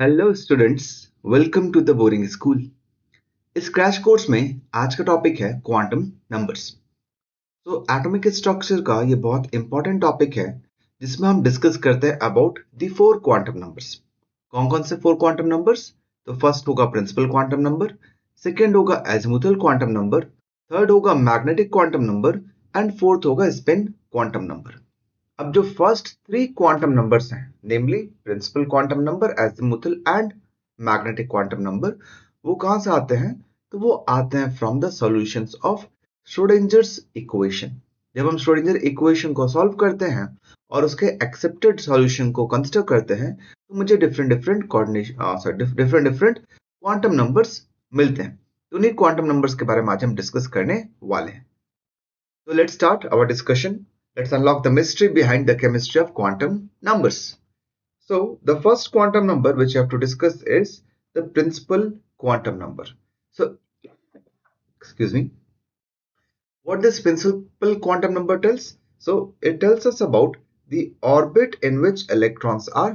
Hello students, welcome to the boring school. इस crash course में आज का टॉपिक है क्वांटम नंबर्स। तो एटॉमिक स्ट्रक्चर का ये बहुत इंपॉर्टेंट टॉपिक है जिसमें हम डिस्कस करते हैं about the four quantum numbers. कौन कौन से फोर क्वांटम नंबर्स? तो फर्स्ट होगा प्रिंसिपल क्वांटम नंबर, सेकेंड होगा एजीमुथल क्वांटम नंबर, थर्ड होगा magnetic quantum number and fourth होगा स्पिन क्वांटम नंबर। अब जो फर्स्ट थ्री क्वांटम नंबर्स हैं, namely principal quantum number, azimuthal and magnetic quantum number, वो कहां से आते हैं? तो वो आते हैं from the solutions of Schrodinger's equation. जब हम श्रोडिंजर इक्वेशन को सॉल्व करते हैं और उसके एक्सेप्टेड सॉल्यूशन को कंसिडर करते हैं तो मुझे डिफरेंट डिफरेंट क्वांटम नंबर्स मिलते हैं। तो उन्हीं क्वांटम नंबर्स के बारे में आज हम डिस्कस करने वाले हैं। So let's start our discussion. Let's unlock the mystery behind the chemistry of quantum numbers. So the first quantum number which you have to discuss is the principal quantum number. So, excuse me, what this principal quantum number tells? So it tells us about the orbit in which electrons are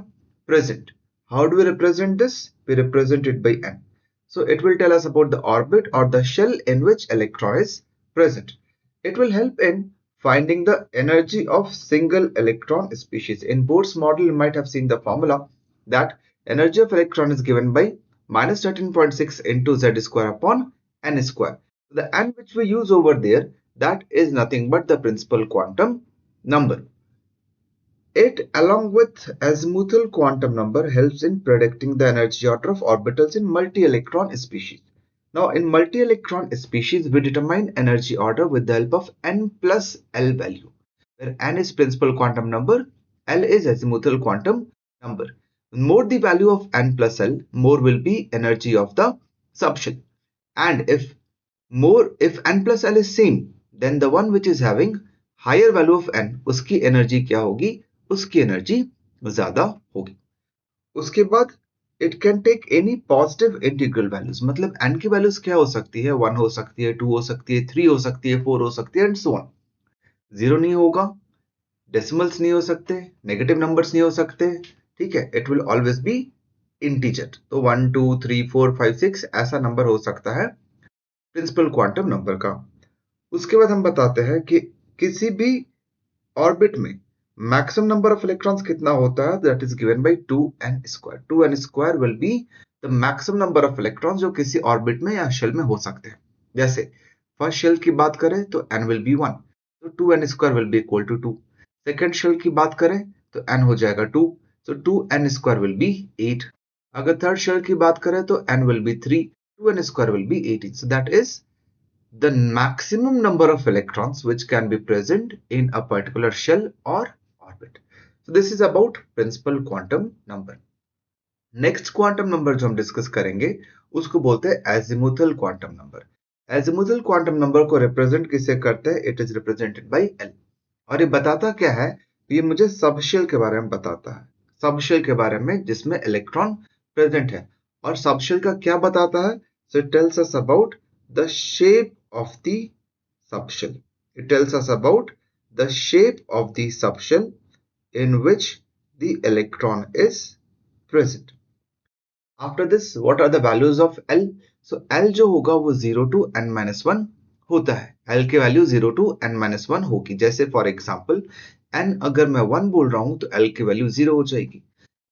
present. How do we represent this? We represent it by n. So it will tell us about the orbit or the shell in which electron is present. It will help in finding the energy of single electron species. In Bohr's model, you might have seen the formula that energy of electron is given by minus 13.6 into z square upon n square. The n which we use over there, that is nothing but the principal quantum number. It, along with azimuthal quantum number, helps in predicting the energy order of orbitals in multi-electron species. Now, in multi-electron species, we determine energy order with the help of n plus L value, where n is principal quantum number, L is azimuthal quantum number. More the value of n plus L, more will be energy of the subshell. And if n plus L is same, then the one which is having higher value of n, उसकी energy क्या होगी? उसकी energy ज्यादा होगी। उसके बाद it can take any positive integral values, मतलब n की वैल्यूज क्या हो सकती है? 1 हो सकती है, 2 हो सकती है, 3 हो सकती है, 4 हो सकती है एंड सो ऑन। जीरो नहीं होगा, डेसिमल्स नहीं हो सकते, नेगेटिव नंबर्स नहीं हो सकते, ठीक है। It will always be integer. तो 1 2 3 4 5 6 ऐसा नंबर हो सकता है प्रिंसिपल क्वांटम नंबर का। उसके बाद हम बताते हैं कि किसी भी ऑर्बिट में maximum number of electrons कितना होता है? that is given by 2n square. 2n square will be the maximum number of electrons जो किसी ऑर्बिट में या शेल में हो सकते हैं। जैसे फर्स्ट शेल की बात करें तो n will be 1, तो 2n square will be equal to 2. Second shell की बात करें तो n हो जाएगा 2, so 2n square will be 8. अगर थर्ड शेल की बात करें तो n will be 3, 2n square will be 18. So that is the maximum number of electrons which can be present in a particular shell or orbit. So this is about principal quantum number. Next quantum number जो हम discuss करेंगे उसको बोलते हैं azimuthal quantum number. Azimuthal quantum number को represent किसे करते हैं? It is represented by L. और ये बताता क्या है? ये मुझे सबशेल के बारे में बताता है, सबशेल के बारे में जिसमें इलेक्ट्रॉन प्रेजेंट है। और सबशेल का क्या बताता है? So it tells us about the shape of the subshell. It tells us about the shape of the subshell in which the electron is present. After this, what are the values of L? So L जो होगा वो 0 to n-1 होता है। L की value 0 to n-1 होगी। जैसे for example n अगर मैं 1 बोल रहा हूं तो L की वैल्यू 0 हो जाएगी।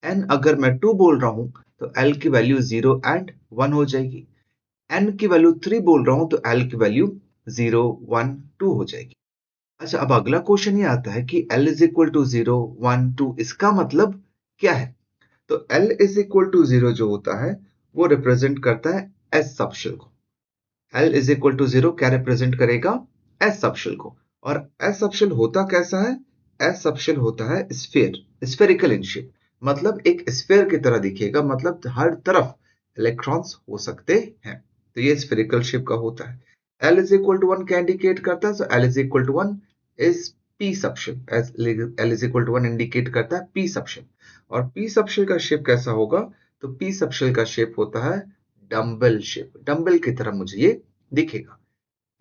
n अगर मैं 2 बोल रहा हूं तो L की वैल्यू 0 and 1 हो जाएगी। n की वैल्यू 3 बोल रहा हूं तो L की वैल्यू 0 1 2 हो जाएगी। अच्छा, अब अगला क्वेश्चन ये आता है कि L इज इक्वल टू 0 1 2 इसका मतलब क्या है? तो L इज इक्वल टू 0 जो होता है वो रिप्रेजेंट करता है S सबशेल को। L इज इक्वल टू 0 क्या रिप्रेजेंट करेगा? S सबशेल को। और S सबशेल होता कैसा है? S सबशेल होता है स्फीयर, स्फेरिकल इन शेप, मतलब एक स्फीयर की तरह दिखेगा, मतलब हर तरफ इलेक्ट्रॉन्स हो सकते हैं। तो ये स्फेरिकल शेप का होता है। L इज इक्वल टू 1 क्या इंडिकेट करता है? So L is equal to 1 is P subshell. L is equal to 1 indicate करता है P सबशेल। और P सबशेल का शेप कैसा होगा? तो P सबशेल का शेप होता है डम्बल शेप, डम्बल की तरह मुझे ये दिखेगा।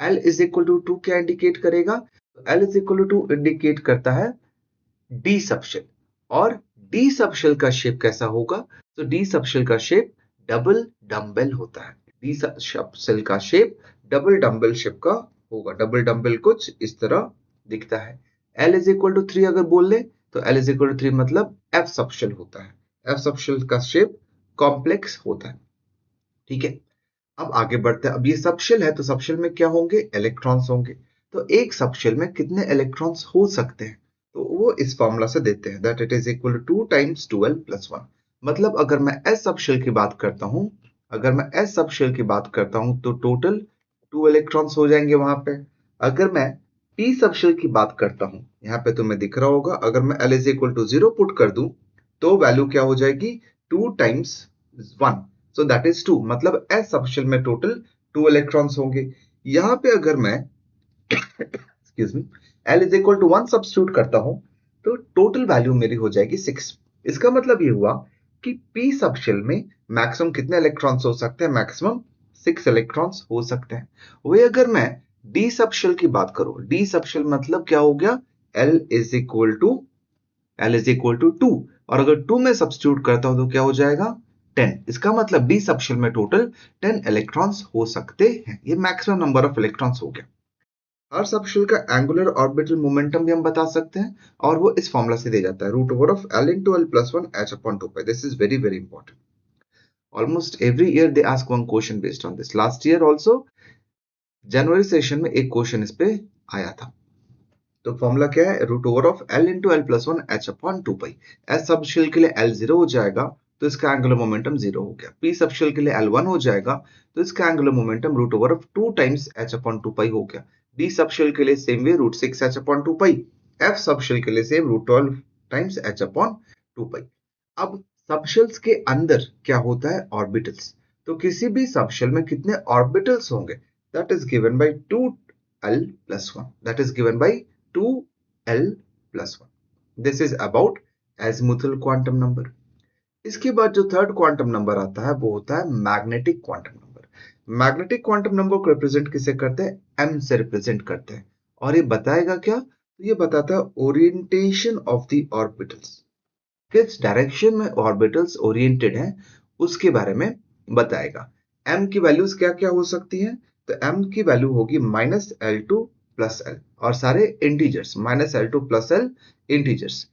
L इज इक्वल टू 2 क्या इंडिकेट करेगा? तो L is equal to 2 indicate करता है D सबशेल। और D सबशेल का शेप कैसा होगा? तो डी सबशेल का शेप डबल डम्बेल होता है। डी सबशेल का शेप डबल डम्बेल शेप का होगा। डबल डम्बेल कुछ इस तरह दिखता है। L इज इक्वल टू 3 अगर बोल ले तो L इज इक्वल टू 3 मतलब F सबशेल होता है। F सबशेल का शेप कॉम्प्लेक्स होता है। ठीक है, अब आगे बढ़ते हैं। अब ये सबशेल है तो सबशेल में क्या होंगे, इलेक्ट्रॉन्स होंगे। तो एक सबशेल में कितने इलेक्ट्रॉन्स हो सकते हैं, तो वो इस फॉर्मूला से देते हैं, that it is equal to 2 times 12 plus 1। मतलब अगर मैं एस सबशेल की बात करता हूं, अगर मैं एस सबशेल की बात करता हूं तो टोटल 2 इलेक्ट्रॉन्स हो जाएंगे वहां पे। अगर मैं पी सबशेल की बात करता हूं, यहाँ पे तुम्हें दिख रहा होगा, अगर मैं L is equal to 0 put कर दूं तो वैल्यू क्या हो जाएगी, 2 टाइम्स 1, सो दैट इज 2। मतलब एस सबशेल में टोटल 2 इलेक्ट्रॉन्स होंगे। यहां पे अगर मैं excuse me L is equal to 1 substitute करता हूं तो टोटल वैल्यू मेरी हो जाएगी 6। इसका मतलब ये हुआ कि पी सबशेल में मैक्सिमम कितने इलेक्ट्रॉन्स हो सकते हैं, मैक्सिमम 6 इलेक्ट्रॉन्स हो सकते हैं। वही अगर मैं डी सबशेल की बात करूं, डी सबशेल मतलब क्या हो गया, L is equal to L is equal to 2, और अगर 2 में सब्स्टिट्यूट करता हूं तो क्या हो जाएगा 10। इसका मतलब डी सबशेल में टोटल 10 इलेक्ट्रॉन्स हो सकते हैं। ये मैक्सिमम नंबर ऑफ इलेक्ट्रॉन्स हो गया। हर सबशेल का एंगुलर ऑर्बिटल मोमेंटम भी हम बता सकते हैं, और वो इस फॉर्मूला से दे जाता है, root over of L into L plus 1 h upon 2 pi। This is very very important. Almost every year they ask one question based on this. Last year also जनवरी सेशन में एक क्वेश्चन इस पे आया था। तो फॉर्मूला क्या है, root over of L into L plus 1 h upon 2 pi। S subshell के लिए L 0 हो जाएगा तो इसका एंगुलर मोमेंटम 0 हो गया। पी सबशेल के लिए L 1 हो जाएगा तो इसका angular momentum root over of 2 times h upon 2 pi हो गया। डी सबशेल के लिए same way root 6 h upon 2 pi। F subshell के लिए same root 12 times h upon 2 pi। अब सबशेल्स के अंदर क्या होता है, ऑर्बिटल्स। तो किसी भी सबशेल में कितने ऑर्बिटल्स होंगे, that is given by 2L plus 1, that is given by 2L plus 1। This is about azimuthal quantum number। इसके बाद जो थर्ड क्वांटम नंबर आता है वो होता है magnetic quantum number. Magnetic quantum number को रिप्रेजेंट किसे करते हैं, m से रिप्रेजेंट करते हैं। और ये बताएगा क्या, तो ये बताता है ओरिएंटेशन ऑफ द ऑर्बिटल्स, किस डायरेक्शन में ऑर्बिटल्स ओरिएंटेड हैं उसके बारे में बताएगा। m की वैल्यूज क्या क्या हो सकती हैं, तो m की वैल्यू होगी -L2 प्लस L, और सारे integers, -L2 plus L integers.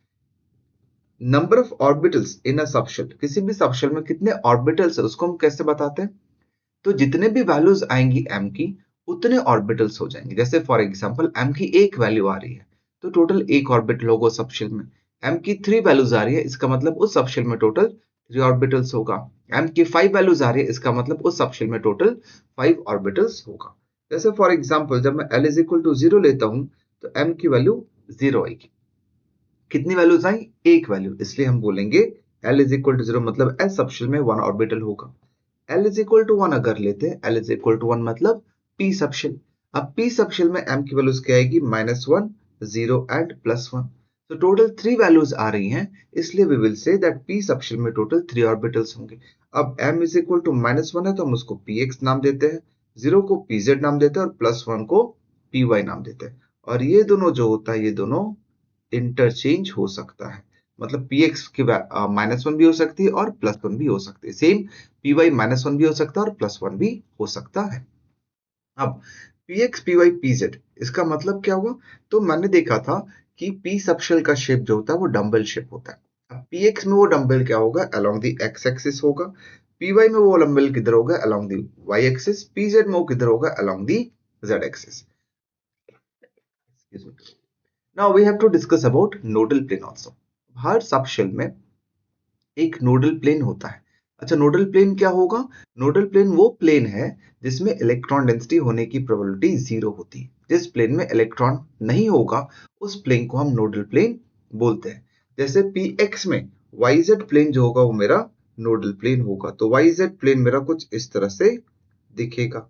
Number of orbitals in a subshell, किसी भी सबशेल में कितने ऑर्बिटल्स है उसको हम कैसे बताते हैं, तो जितने भी वैल्यूज आएंगी m की उतने ऑर्बिटल्स हो जाएंगे। जैसे फॉर एग्जांपल m की एक वैल्यू आ रही है तो टोटल एक ऑर्बिटल होगा उस सबशेल में। m की 3 वैल्यूज आ रही है, इसका मतलब उस सबशेल में टोटल 3 ऑर्बिटल्स होगा। m की 5 वैल्यूज आ रही है, इसका मतलब उस सबशेल में टोटल 5 ऑर्बिटल्स होगा। जैसे फॉर एग्जांपल जब मैं L इज इक्वल टू 0 लेता हूं तो m की वैल्यू 0 आएगी। कितनी वैल्यूज आई, एक वैल्यू, इसलिए हम बोलेंगे L इज इक्वल टू 0 मतलब S सबशेल में 1 ऑर्बिटल होगा। L इज इक्वल टू 1 अगर लेते हैं, L इज इक्वल टू 1 मतलब P सबशेल। अब P सबशेल में M की वैल्यूज क्या आएगी, -1, 0 एंड +1। तो टोटल 3 वैल्यूज आ रही हैं, इसलिए we will say that P subshell में टोटल 3 ऑर्बिटल्स होंगे। अब M इज इक्वल टू -1 है तो हम उसको Px नाम देते हैं, 0 को Pz नाम देते हैं और +1 को Py नाम देते हैं। और ये दोनों जो होता है, ये दोनों इंटरचेंज हो सकता है, मतलब px की -1 भी हो सकती है और +1 भी हो सकती है, सेम py -1 भी हो सकता है और +1 भी हो सकता है। अब px py pz इसका मतलब क्या हुआ, तो मैंने देखा था कि p सबशेल का शेप जो होता है वो डम्बल शेप होता है। अब px में वो डम्बल क्या होगा, अलोंग द x एक्सिस होगा। py में वो डम्बल किधर होगा, along the y axis. pz में वो किधर होगा, along the z axis. Now we have to discuss about nodal plane also। Her subshell में एक नोडल प्लेन होता है। अच्छा, नोडल प्लेन क्या होगा, नोडल प्लेन वो प्लेन है जिसमें इलेक्ट्रॉन डेंसिटी होने की प्रोबेबिलिटी 0 होती है। जिस प्लेन में इलेक्ट्रॉन नहीं होगा उस प्लेन को हम नोडल प्लेन बोलते हैं। जैसे px में yz प्लेन जो होगा वो मेरा नोडल प्लेन होगा। तो yz प्लेन मेरा कुछ इस तरह से दिखेगा।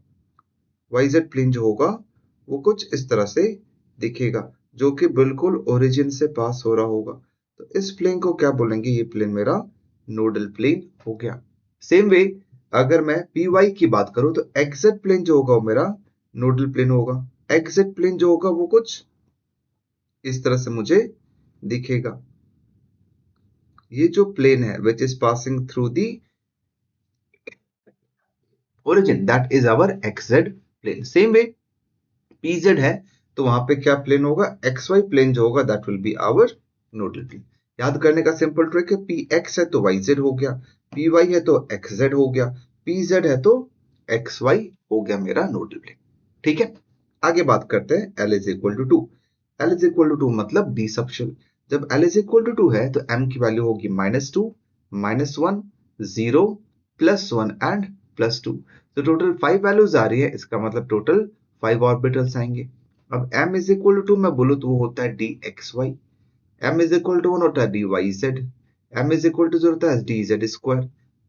yz प्लेन जो होगा वो कुछ इस तरह से दिखेगा, जो कि बिल्कुल ओरिजिन से पास हो रहा होगा। तो इस प्लेन को क्या बोलेंगे, ये प्लेन मेरा नोडल प्लेन हो गया। सेम वे अगर मैं py की बात करूं तो xz प्लेन जो होगा वो मेरा नोडल प्लेन होगा। xz प्लेन जो होगा वो कुछ इस तरह से मुझे दिखेगा। ये जो प्लेन है which is passing through the origin that is our XZ plane. Same way PZ है तो वहां पे क्या प्लेन होगा, XY प्लेन जो होगा that will be our nodal plane. याद करने का सिंपल ट्रिक है, PX है तो YZ हो गया, PY है तो XZ हो गया, PZ है तो XY हो गया मेरा नोडल प्लेन. ठीक है, आगे बात करते हैं L is equal to 2. L is equal to 2 मतलब डी सबशेल. जब L इज इक्वल टू 2 है तो M की वैल्यू होगी -2, -1, 0, +1 एंड +2. तो टोटल 5 वैल्यूज आ रही है, इसका मतलब टोटल 5 ऑर्बिटल्स आएंगे. अब M इज इक्वल टू 2 मैं बोलूँ तो वो होता है dxy, M is equal to 1 होता है dyz, M is equal to 0 होता है dz स्क्वायर,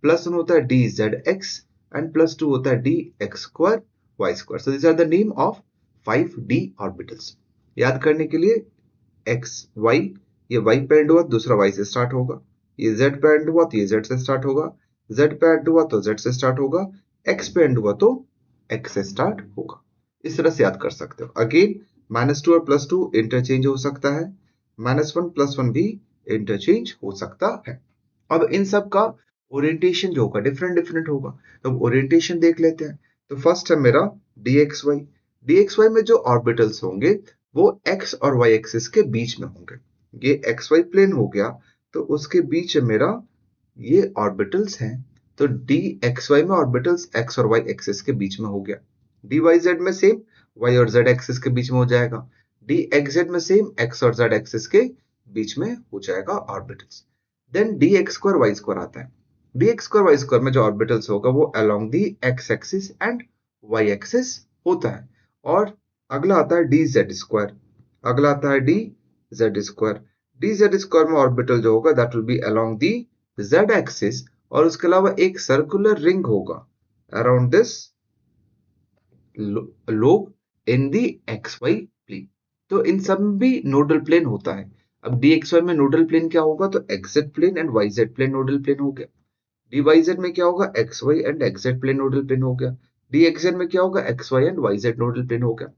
+1 होता है dzx एंड +2 होता है dx square y square. So this are the name of 5d orbitals. याद करने के लिए x y, ये y पे एंड हुआ दूसरा y से स्टार्ट होगा, ये z पे एंड हुआ तो ये z से स्टार्ट होगा, z पे एंड हुआ तो z से स्टार्ट होगा, x पे एंड हुआ तो x से स्टार्ट होगा. इस तरह से याद कर सकते हो. अगेन -2 और +2 इंटरचेंज हो सकता है, -1 +1 भी इंटरचेंज हो सकता है. अब इन सब का ओरिएंटेशन जो होगा डिफरेंट डिफरेंट होगा, तो ओरिएंटेशन देख लेते हैं. तो फर्स्ट है मेरा dxy. dxy में जो ऑर्बिटल्स होंगे वो x और y एक्सिस के बीच में होंगे. ये xy प्लेन हो गया तो उसके बीच मेरा ये ऑर्बिटल्स हैं. तो dxy में ऑर्बिटल्स x और y एक्सिस के बीच में हो गया. dyz में सेम y और z एक्सिस के बीच में हो जाएगा. dxz में सेम x और z एक्सिस के बीच में हो जाएगा orbitals. Then dx square y square आता है. dx स्क्वायर y स्क्वायर में जो ऑर्बिटल्स होगा वो along the x axis and y axis होता है. और अगला आता है dz स्क्वायर, अगला आता है dz स्क्वायर. dz स्क्वायर में ऑर्बिटल जो होगा that will be along the z axis, और उसके अलावा एक सर्कुलर रिंग होगा around this lobe in the xy plane. तो इन सब में भी नोडल प्लेन होता है. अब dxy में नोडल प्लेन क्या होगा, तो xz plane and yz plane nodal plane हो गया. dyz में क्या होगा, xy and xz plane nodal plane हो गया. dxz में क्या होगा, xy and yz nodal plane हो गया.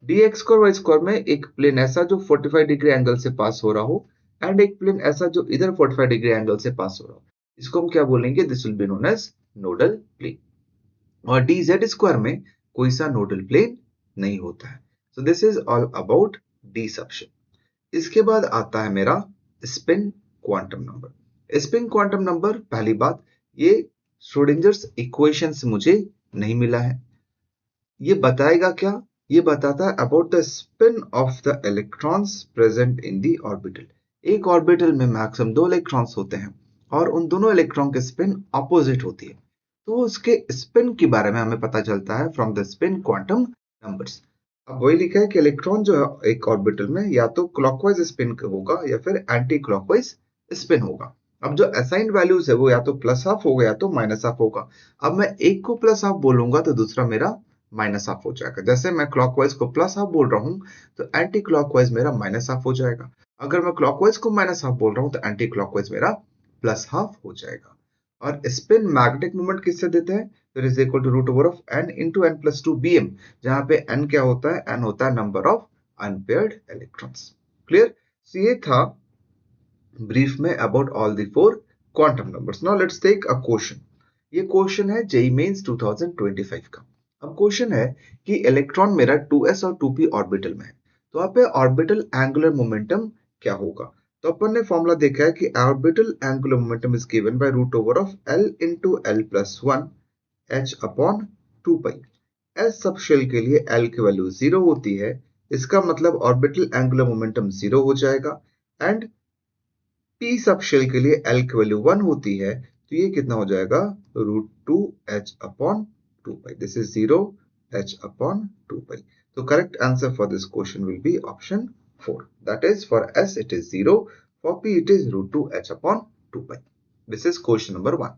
dx स्क्वायर y स्क्वायर में एक प्लेन ऐसा जो 45 डिग्री एंगल से पास हो रहा हो एंड एक प्लेन ऐसा जो इधर 45 डिग्री एंगल से पास हो रहा हो, इसको हम क्या बोलेंगे, this will be known as nodal plane. और dz स्क्वायर में कोई सा नोडल प्लेन नहीं होता है. So this is all about d subshell. इसके बाद आता है मेरा spin quantum number. Spin quantum number, पहली बात ये श्रोडिंजर्स इक्वेशन से मुझे नहीं मिला है. ये बताएगा क्या, ये बताता है about the spin off the electrons present in the orbital. एक ऑर्बिटल में मैक्सिमम 2 इलेक्ट्रॉन्स होते हैं और उन दोनों इलेक्ट्रॉन की स्पिन ऑपोजिट होती है, तो उसके स्पिन के बारे में हमें पता चलता है from the spin quantum numbers. अब वही लिखा है कि इलेक्ट्रॉन जो है एक ऑर्बिटल में या तो क्लॉकवाइज स्पिन होगा या फिर एंटी क्लॉकवाइज स्पिन होगा. अब जो असाइंड वैल्यूज है वो या तो +½ होगा या तो -½ होगा. अब मैं एक को +½ बोलूंगा तो दूसरा मेरा -½ हो जाएगा. जैसे मैं क्लॉकवाइज को +½ बोल रहा हूँ तो एंटी क्लॉकवाइज मेरा -½ हो जाएगा. अगर मैं क्लॉकवाइज को -½ बोल रहा हूँ तो एंटी क्लॉकवाइज मेरा +½ हो जाएगा. और स्पिन मैग्नेटिक मोमेंट किससे देते हैं, तो it is equal to √n × n+2 bm, जहां पे n क्या होता है, n होता है number of unpaired electrons. Clear. So ये था ब्रीफ में about all the 4 quantum numbers. Now let's take a question. ये क्वेश्चन है जेईई मेंस 2025 का. अब क्वेश्चन है कि इलेक्ट्रॉन मेरा 2s और 2p ऑर्बिटल में है, तो यहाँ पे ऑर्बिटल एंगुलर मोमेंटम क्या होगा. तो अपन ने फॉर्मूला देखा है कि orbital angular momentum is given by √L × L+1 h/2π. S subshell के लिए L की वैल्यू 0 होती है, इसका मतलब ऑर्बिटल एंगुलर मोमेंटम 0 हो जाएगा. एंड P सबशेल के लिए L की वैल्यू 1 होती है, तो ये कितना हो जाएगा, √2h/2π. This is 0 h/2π. तो correct answer for this question will be option 4. That is, for S it is 0, for P it is √2h/2π. This is question number 1.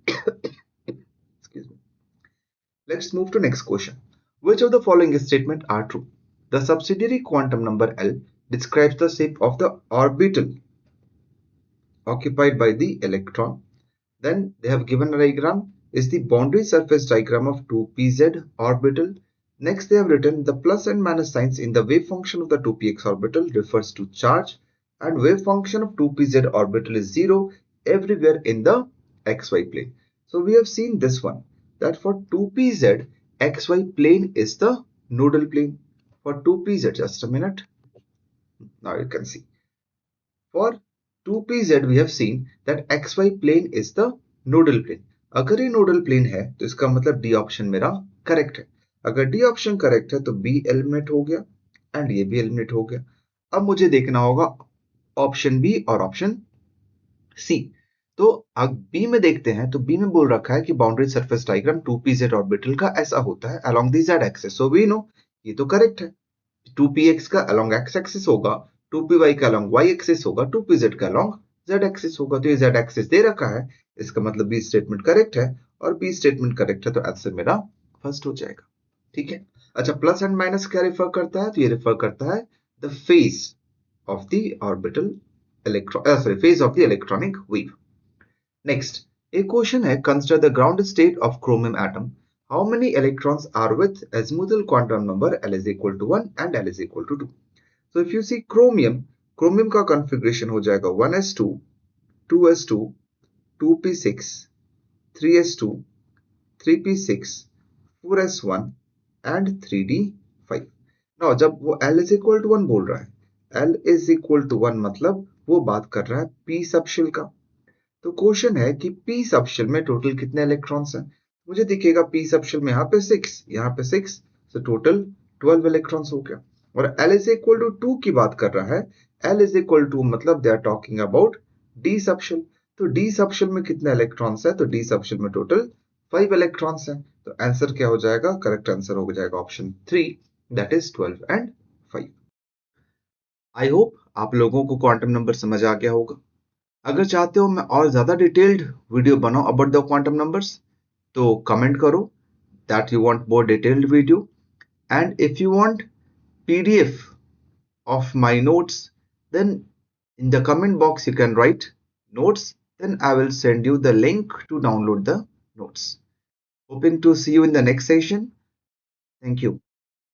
Excuse me. Let's move to next question. Which of the following statement are true? The subsidiary quantum number L describes the shape of the orbital occupied by the electron. Then they have given a diagram is the boundary surface diagram of 2pz orbital. Next they have written the plus and minus signs in the wave function of the 2px orbital refers to charge. and wave function of 2pz orbital is 0 everywhere in the xy plane. So we have seen this one, that for 2pz, xy plane is the nodal plane. For 2pz, just a minute, now you can see. For 2pz we have seen that xy plane is the nodal plane. अगर ये nodal plane है तो इसका मतलब D option मेरा correct है. अगर D option correct है तो B एलिमिनेट हो गया एंड ये भी एलिमिनेट हो गया. अब मुझे देखना होगा ऑप्शन बी और ऑप्शन सी. तो अब बी में देखते हैं, तो बी में बोल रखा है कि boundary surface diagram 2pz orbital का ऐसा होता है along the z axis. So we know ये तो करेक्ट है. 2px का अलोंग x एक्सिस होगा, 2py का अलोंग y एक्सिस होगा, 2pz का अलोंग z एक्सिस होगा. तो ये z एक्सिस दे रखा है, इसका मतलब बी स्टेटमेंट करेक्ट है, और बी स्टेटमेंट करेक्ट है तो आंसर मेरा फर्स्ट हो जाएगा. ठीक है. अच्छा, प्लस एंड माइनस क्या रिफर करता है? तो ये रिफर करता है the phase of the orbital phase of the electronic wave. Next, a question है, consider the ground state of chromium atom. How many electrons are with azimuthal quantum number L is equal to 1 and L is equal to 2. So if you see chromium का configuration हो जाएगा 1s2, 2s2, 2p6, 3s2, 3p6, 4s1 and 3d5. Now जब वो L is equal to 1 बोल रहा है, L is equal to 1 मतलब वो बात कर रहा है p सबशेल का. तो क्वेश्चन है कि p सबशेल में टोटल कितने इलेक्ट्रॉन्स हैं. मुझे दिखेगा p सबशेल में यहाँ पे 6, यहाँ पे 6, तो टोटल 12 इलेक्ट्रॉन्स हो गया. और L is equal to 2 की बात कर रहा है. L is equal to मतलब they are talking about d subshell. तो d सबशेल में कितने इलेक्ट्रॉन्स है? तो d सबशेल में टोटल 5 इलेक्ट्रॉन्स हैं. तो आंसर क्या हो जाएगा? करेक्ट आंसर हो जाएगा option 3, that is 12 and 5. I hope आप लोगों को क्वांटम नंबर समझ आ गया होगा. अगर चाहते हो मैं और ज्यादा डिटेल्ड वीडियो बनाऊं अबाउट द क्वांटम नंबर्स, तो कमेंट करो that you want more detailed video. And if you want PDF of my notes, then in the comment box you can write notes, then I will send you the link to download the notes. Hoping to see you in the next session. Thank you.